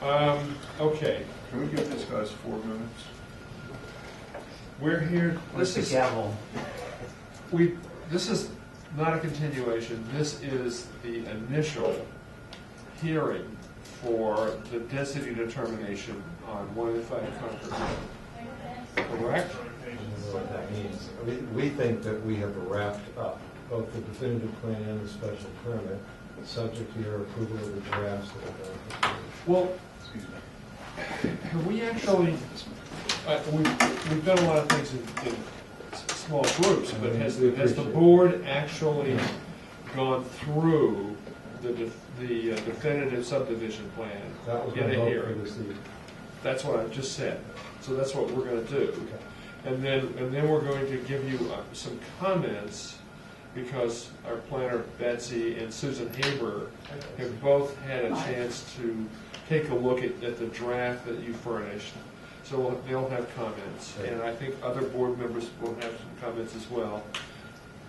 Okay. Can we give this guy's 4 minutes? We're here, What's the gavel? this is not a continuation, this is the initial hearing for the density determination on 185 Concord Road. Correct? I don't know what that means. We think that we have wrapped up both the definitive plan and the special permit, subject to your approval of the drafts that are going to. Well, Excuse me. have we actually, we've done a lot of things in small groups, but has the board actually gone through the definitive subdivision plan That was in my a vote for hearing? this evening. That's what I just said. So that's what we're going to do. Okay. And then we're going to give you some comments, because our planner Betsy and Susan Haber have both had a chance to take a look at the draft that you furnished. So they'll have comments, and I think other board members will have some comments as well.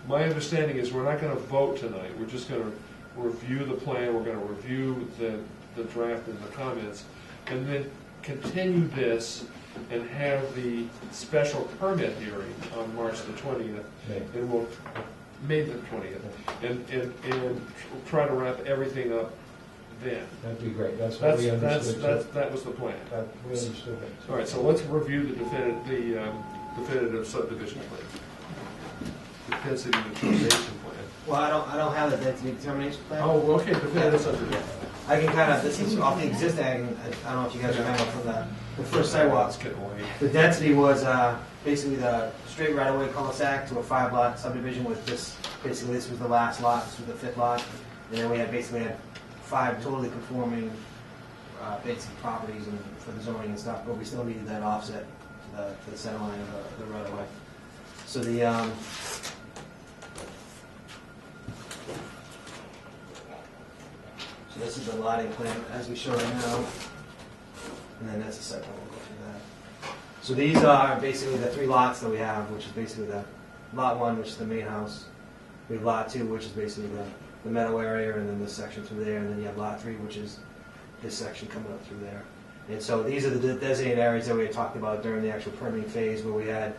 My understanding is we're not going to vote tonight. We're just going to review the plan. We're going to review the draft and the comments, and then continue this and have the special permit hearing on March the 20th, and we'll May the 20th, and try to wrap everything up then. That'd be great. That's what we understood. That was the plan. We understood it. All right, so let's review the definitive subdivision plan, the density determination plan. Well, I don't have the density determination plan. Oh, okay, definitive subdivision. I can kind of, this is off the existing, I don't know if you guys remember from the first sidewalk. It's getting late. The density was basically the straight right-of-way cul-de-sac to a 5-lot subdivision with this, basically this was the last lot, this was the 5th lot. And then we had basically 5 totally conforming basic properties and for the zoning and stuff, but we still needed that offset to the center line of the right-of-way. So the, so this is the lotting plan as we show it now. And then that's the second one, we'll go through that. So these are basically the 3 lots that we have, which is basically the lot 1, which is the main house. We have lot 2, which is basically the meadow area, and then this section through there, and then you have lot 3, which is this section coming up through there. And so these are the designated areas that we had talked about during the actual permitting phase, where we had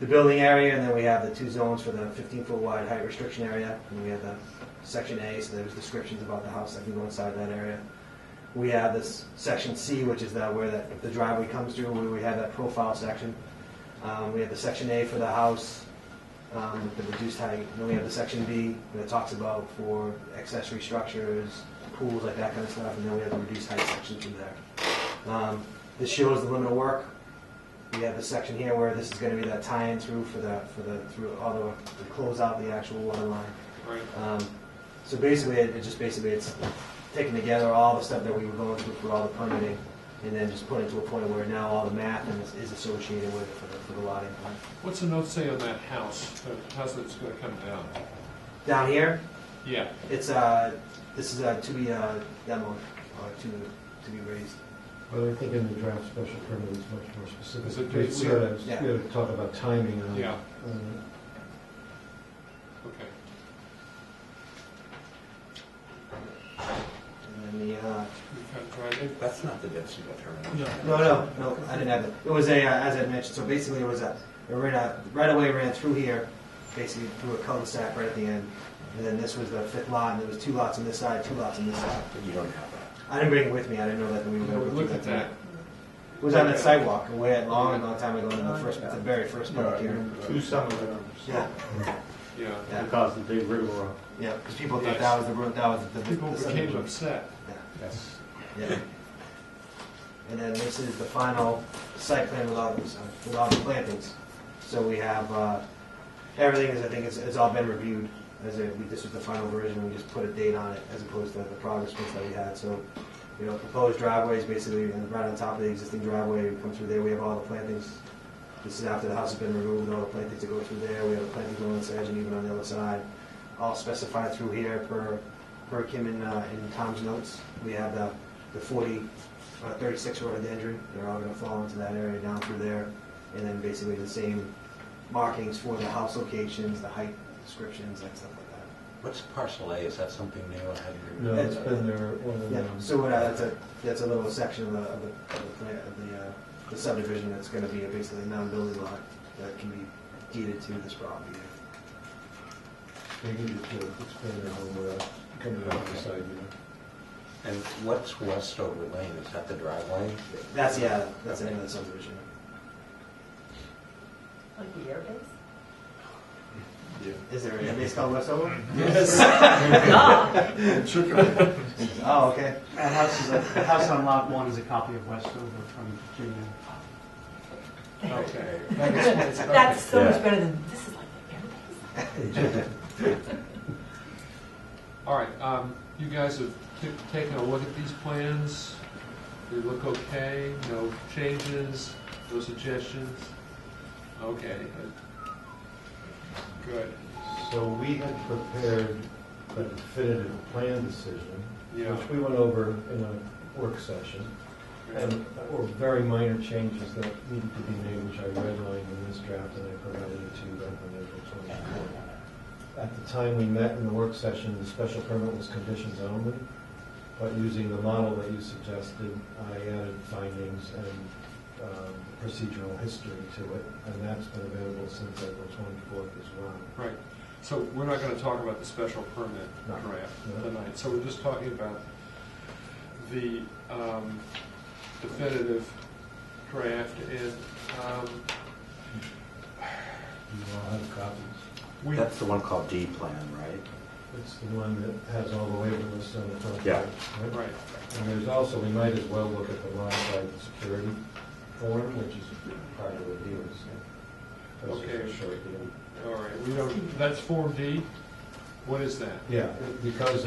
the building area, and then we have the 2 zones for the 15-foot wide height restriction area, and we have the section A, so there's descriptions about the house that can go inside that area. We have this section C, which is where the driveway comes through, where we have that profile section. We have the section A for the house, with the reduced height. And then we have the section B that talks about for accessory structures, pools, like that kind of stuff. And then we have the reduced height section through there. This shows the limit of work. We have the section here where this is going to be that tie-in through through all to close out the actual water line. Right. So basically, it's taking together all the stuff that we were going through for all the permitting, and then just put it to a point where now all the math is associated with it for the lotting plan. What's the note say on that house? The house that's going to come down? Down here, Yeah. it's this is to be demoed or to be raised. Well, I think in the draft special permit is much more specific. Is it- We gotta talk about timing on Yeah. on Okay. And then You cut driving? That's not the density determination. no, I didn't have it. It was as I mentioned. So basically, it was right away ran through here, basically through a cul-de-sac right at the end. And then this was the 5th lot, and there was 2 lots on this side, 2 lots on this side. But you don't have that. I didn't bring it with me. I didn't know that we were No, going we to looked at that. It was on that sidewalk, way long time ago, in the very first public hearing. 2 summer rooms. Yeah, Yeah. yeah, Because the big rigmarole. yeah. Because people thought Yes. that was the road. That was the People became subdivision. upset. Yes. Yeah. And then this is the final site plan with all the plantings. So we have everything is, I think, it's all been reviewed. This was the final version. We just put a date on it as opposed to the progress prints that we had. So, proposed driveways basically right on top of the existing driveway. We come through there. We have all the plantings. This is after the house has been removed. All the plantings that go through there. We have the plantings on this edge and even on the other side. All specified through here per Kim in Tom's notes. We have the 36 rhododendron. They're all going to fall into that area down through there. And then basically the same markings for the house locations, the height descriptions, that stuff like that. What's parcel A? Is that something new? I hadn't No, it's been there, one of Yeah, them. so that's a little section of the subdivision that's gonna be basically a non-building lot that can be deeded to this property. They can just expand their home without coming out the side, you know. And what's Westover Lane? Is that the driveway? That's the end of the subdivision. Like the airbase? Is there a base called Westover? Ah, Chicken. Oh, okay. That house on lot 1 is a copy of Westover from Virginia. Okay. That explains it. that's so Yeah. much better than, this is like the airbase. All right, you guys have taken a look at these plans. They look okay, no changes, no suggestions? Okay. Good. So we had prepared a definitive plan decision, Yeah. which we went over in a work session. And there were very minor changes that needed to be made, which I redlined in this draft, and I provided it to you back on April 24th. At the time we met in the work session, the special permit was conditions only, but using the model that you suggested, I added findings and procedural history to it, and that's been available since April 24th as well. Right. So we're not going to talk about the special permit No. draft No. tonight. So we're just talking about the definitive draft. And You all have copies. we, That's the one called D plan, right? It's the one that has all the waiver lists on the front Yeah. page. right. And there's also, we might as well look at the modified security form, which is part of the deal. So that's Okay. just a short deal. All right. We don't. That's Form D. What is that? Yeah, because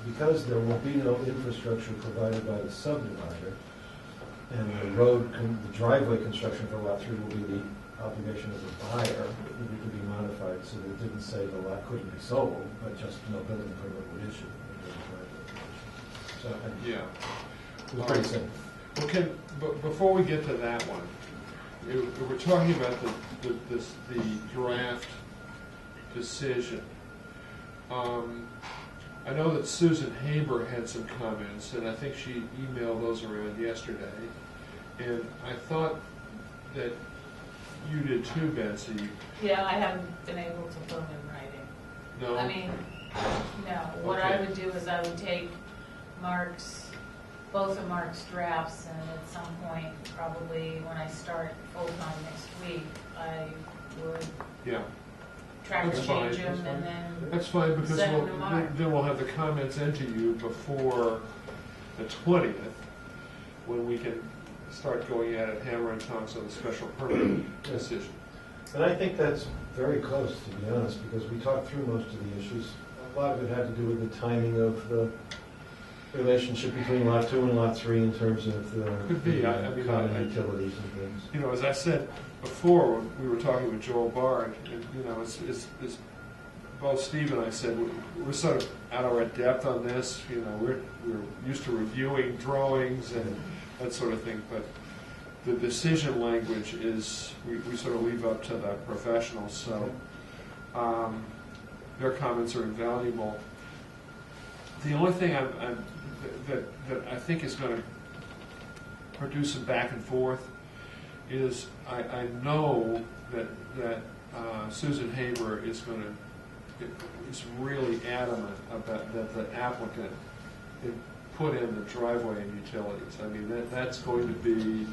because there will be no infrastructure provided by the subdivider, and the driveway construction for lot 3 will be the obligation of the buyer, it needed to be modified so that it didn't say the lot couldn't be sold, but just no building permit would issue. So, Yeah. it was pretty simple. Okay. But before we get to that one, we're talking about the draft decision. I know that Susan Haber had some comments, and I think she emailed those around yesterday. And I thought that you did too, Betsy. Yeah, I haven't been able to put them in writing. No? I mean, no, what I Okay. would do is I would take both of Mark's drafts, and at some point, probably when I start full-time next week, I would Yeah. track That's and fine, change them, that's and then, That's fine, because Send them to Mark. then we'll have the comments into you before the 20th, when we can start going at it hammer and tongs on the special permit decision. And I think that's very close, to be honest, because we talked through most of the issues. A lot of it had to do with the timing of the relationship between Lot 2 and Lot 3 in terms of the Could be. I mean, common I- utilities and things. You know, as I said before, when we were talking with Joel Bard, and, you know, it's both Steve and I said, we're sort of out of our depth on this, you know, we're used to reviewing drawings and that sort of thing, but the decision language is, we sort of leave up to the professionals, so their comments are invaluable. The only thing that I think is going to produce some back and forth is I know that Susan Haber is really adamant about that the applicant put in the driveway and utilities. I mean, that's going to be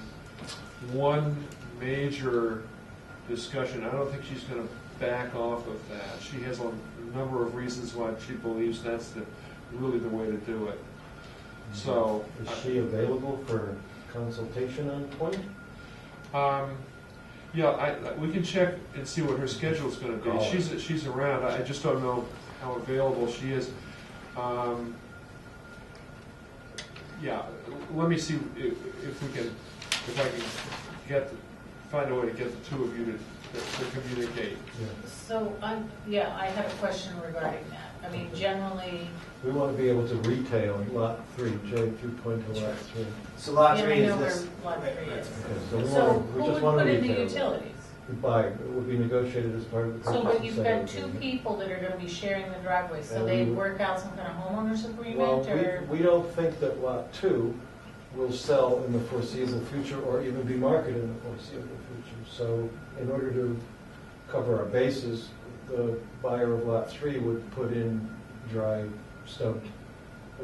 one major discussion. I don't think she's going to back off of that. She has a number of reasons why she believes that's really the way to do it. So, Is she available for consultation on point? yeah, we can check and see what her schedule's going to be. Call her. She's around. I just don't know how available she is. Yeah, let me see if I can find a way to get the two of you to communicate. Yeah. so, I have a question regarding that. I mean, generally, We want to be able to retail Lot 3, J through point to Lot 3. So lot yeah, 3 I is know this. where lot 3 is. Okay, so we So want to, we who just would want to put in the retail. utilities? Goodbye, it would be negotiated as part of the purchase. So, but and you've sale got two agreement. people that are gonna be sharing the driveway, so And they we- work out some kind of homeowners Well, agreement, or? we don't think that Lot 2 will sell in the foreseeable future or even be marketed in the foreseeable future. So in order to cover our bases, the buyer of Lot 3 would put in dry stoked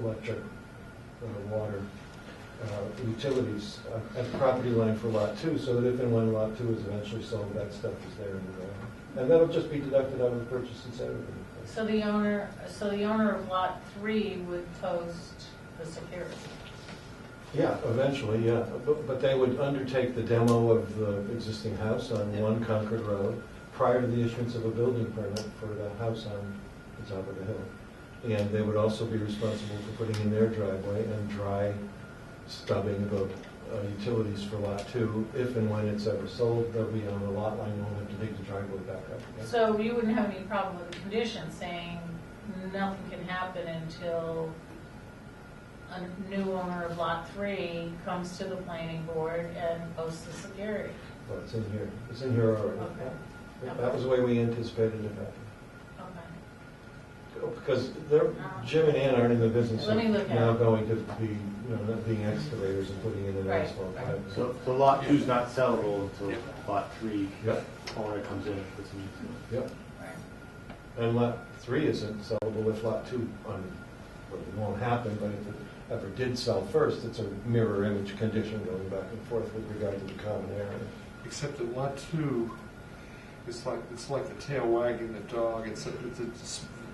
electric, water, utilities at the property line for Lot 2, so that if and when Lot 2 is eventually sold, that stuff is there in the ground. And that'll just be deducted out of the purchase and sale agreement. So the owner of lot 3 would post the security. Yeah, eventually, yeah. But they would undertake the demo of the existing house on 1 Concord Road prior to the issuance of a building permit for the house on the top of the hill. And they would also be responsible for putting in their driveway and dry stubbing the utilities for Lot 2. If and when it's ever sold, they'll be on the lot line, we'll have to dig the driveway back up again. So you wouldn't have any problem with the condition saying nothing can happen until a new owner of lot 3 comes to the planning board and posts the security? Well, it's in here. It's in here already. Okay. Yeah. That was the way we anticipated it happening. Okay. Because Jim and Ann aren't in the business Let of me look at now it. going to be, not being excavators and putting in an Right, asphalt right. pipe. So lot 2 is not sellable until lot 3 Yep, owner comes in and puts in. yep. Right. And lot 3 isn't sellable if lot 2, well, it won't happen, but if it ever did sell first, it's a mirror image condition going back and forth with regard to the common area. Except that lot 2, it's like the tail wagging the dog. It's a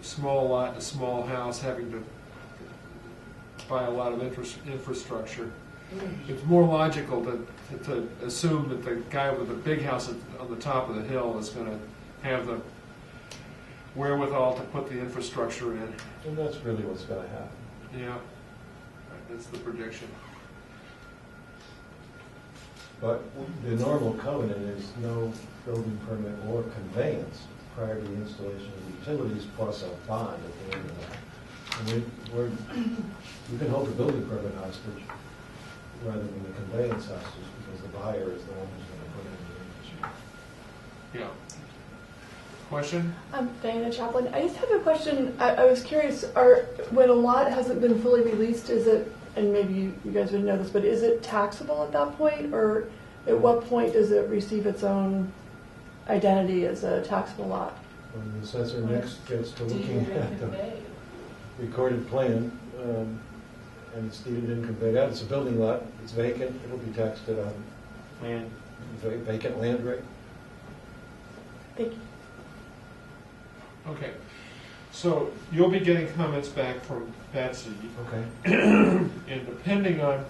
small lot and a small house having to buy a lot of infrastructure. It's more logical to assume that the guy with the big house on the top of the hill is going to have the wherewithal to put the infrastructure in. And that's really what's going to happen. Yeah, right, that's the prediction. But the normal covenant is no building permit or conveyance prior to the installation of utilities plus a bond at the end of that. And you can hold the building permit hostage rather than the conveyance hostage because the buyer is the one who's going to put in the infrastructure. Yeah. Question? I'm Diana Chaplin. I just have a question. I was curious, when a lot hasn't been fully released, is it, and maybe you guys would know this, but is it taxable at that point? Or at what point does it receive its own identity as a taxable lot? When the assessor next gets to looking Deeded and at the conveyed. recorded plan, and it's deeded and conveyed out, it's a building lot, it's vacant, it'll be taxed at a Land. vacant land rate. Thank you. Okay. So you'll be getting comments back from Betsy. Okay. And depending on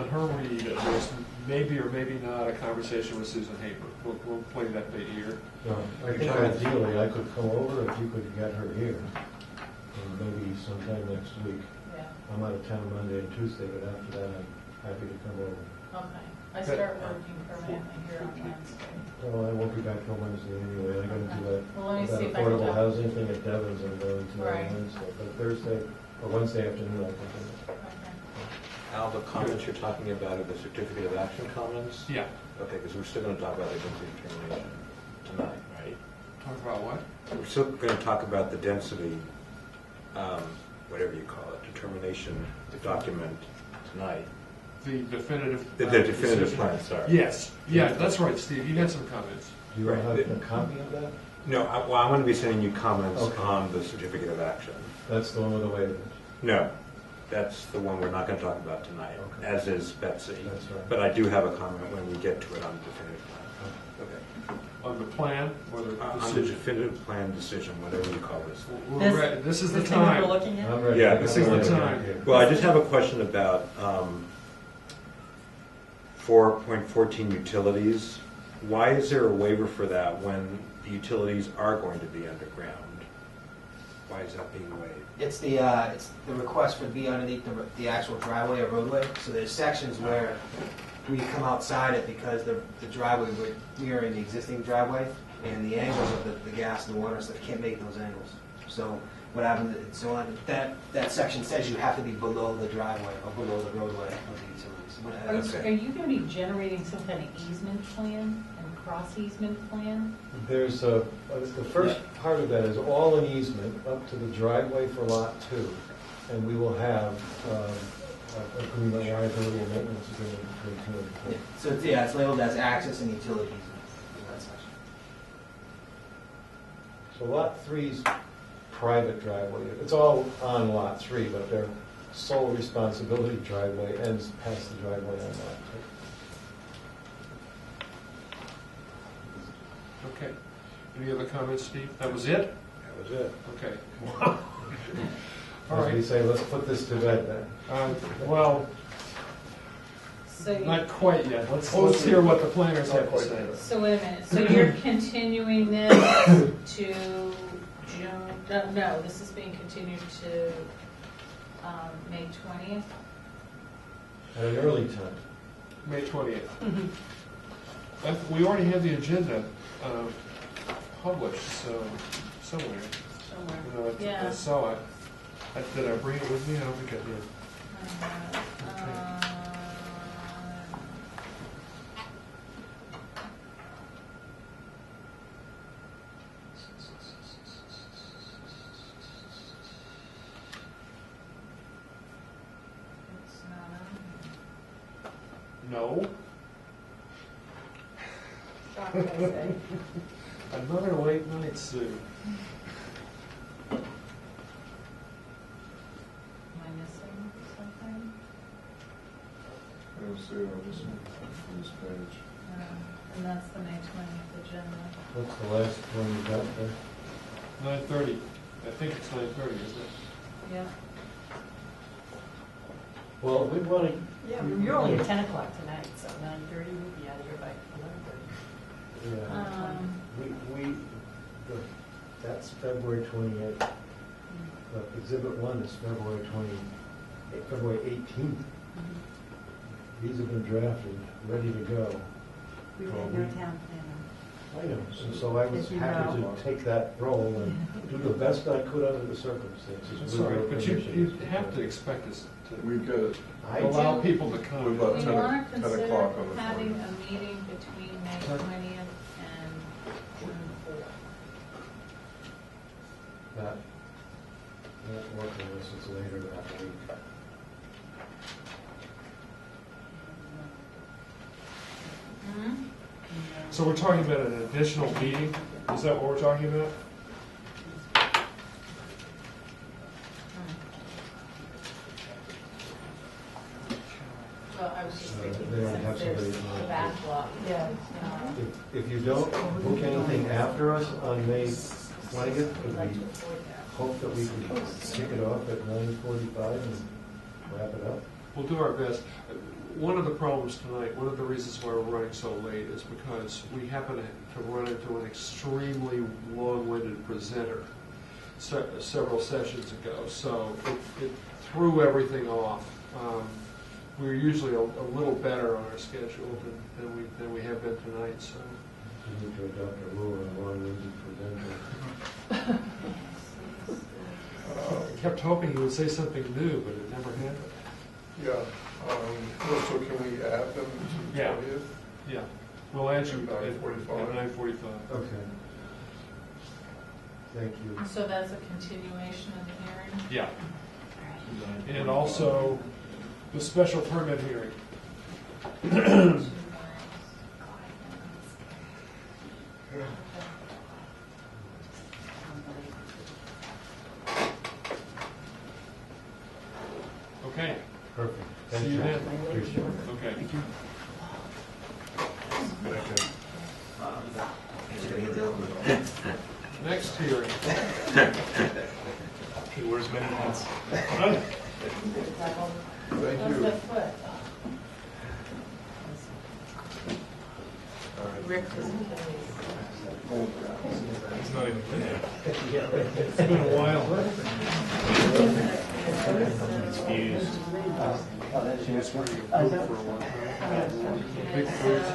her read of this, maybe or maybe not a conversation with Susan Haber. We'll play that by ear. No, I think ideally I could come over if you could get her here, and maybe sometime next week. Yeah, I'm out of town Monday and Tuesday, but after that I'm happy to come over. okay. I start working permanently here on Wednesday. Well, I won't be back till Wednesday anyway. I gotta do that, Well, let me that see if I can affordable talk. housing thing at Devon's I'm going to Right. on Wednesday. But Thursday, or Wednesday afternoon I can do it. Okay. Al, the comments you're talking about are the certificate of action comments? Yeah. Okay, because we're still going to talk about the density determination tonight, right? Talk about what? We're still going to talk about the density, whatever you call it, determination document tonight. The definitive. The definitive decision. plan, sorry. Yes. Yeah, that's right, Steve. You had some comments. Do you Right. have a copy of that? No, I'm going to be sending you comments Okay. on the certificate of action. That's the one with the waivers. No, that's the one we're not going to talk about tonight, Okay. as is Betsy. That's right. But I do have a comment when we get to it on the definitive plan. Okay. On the plan or the On the decision? definitive plan decision, whatever you call this. We're ready. This is the thing that time. we're looking at? I'm ready. Yeah, this is the I'm ready. time. Well, I just have a question about 4.14 utilities. Why is there a waiver for that when the utilities are going to be underground? Why is that being waived? It's the request for it to be underneath the actual driveway or roadway. So there's sections where we come outside it because the driveway, we are in the existing driveway, and the angles of the gas and the water stuff can't make those angles. So what happens, so on, that section says you have to be below the driveway or below the roadway of the utilities. Are you going to be generating some kind of easement plan and cross easement plan? There's the first part of that is all an easement up to the driveway for lot 2. And we will have agreement, liability and maintenance agreement between 2 and 3. So it's labeled as access and utilities in that section. So lot 3's private driveway, it's all on lot 3, but their sole responsibility driveway ends past the driveway on lot Okay. Any other comments, Steve? That was it? 2. That was it. Okay. All As we right. say, let's put this to bed then. Well, So, not quite yet. Let's hear what the planners have to quite say. yet. so wait a minute, so you're continuing this to June, no, this is being continued to May 20th? At an early time. May 20th. We already have the agenda published, so somewhere. Somewhere. You know, I Yeah. saw it. Did I bring it with me? I don't think I did. It's not on. No. Shocked, I say. Another late night, Sue. Am I missing something? I don't see it on this page. And that's the May 20th agenda. What's the last one you got there? 9:30. I think it's 9:30, isn't it? Yeah. Well, we want to. Yeah, you're only at 10 o'clock tonight, so 9:30, we'll be out of here by 11:30. Yeah. That's February 28th. But Exhibit 1 is February 18th. These have been drafted, ready to go. We Well, had no we- town planner. I know, and so I was As you happy know. to take that role and do the best I could under the circumstances. That's with all right, your but you permission. have to expect us We've got, I allow do- people to We've come. got- We 10 want to 10 consider o'clock on the having 20th. a meeting between May 20th and June 4th. That won't work unless it's later that week. Hmm? So we're talking about an additional meeting? Is that what we're talking about? Well, I was just thinking, They don't have since there's somebody- the backlog. Yeah. If you don't book anything after us on May 20th, could Like to we avoid that. hope that we can kick it off at 9:45 and wrap it up? We'll do our best. One of the problems tonight, one of the reasons why we're running so late is because we happen to run into an extremely long-winded presenter several sessions ago, so it threw everything off. We're usually a little better on our schedule than we have been tonight, so. We need to adopt a rule on long-winded presenter. I kept hoping he would say something new, but it never happened. yeah, so can we add them to the Yeah. 20th? Yeah, we'll add you At 9:45. At 9:45. Okay. Thank you. So that's a continuation of the hearing? Yeah. And also the special permit hearing. Okay, Perfect. see Thank you then. Appreciate it. Okay. Next hearing. He wears many hats. Huh? Thank How's you. that foot? Rick is It's not even there. It's been a while. It's fused. She was where you for a while. Big foot.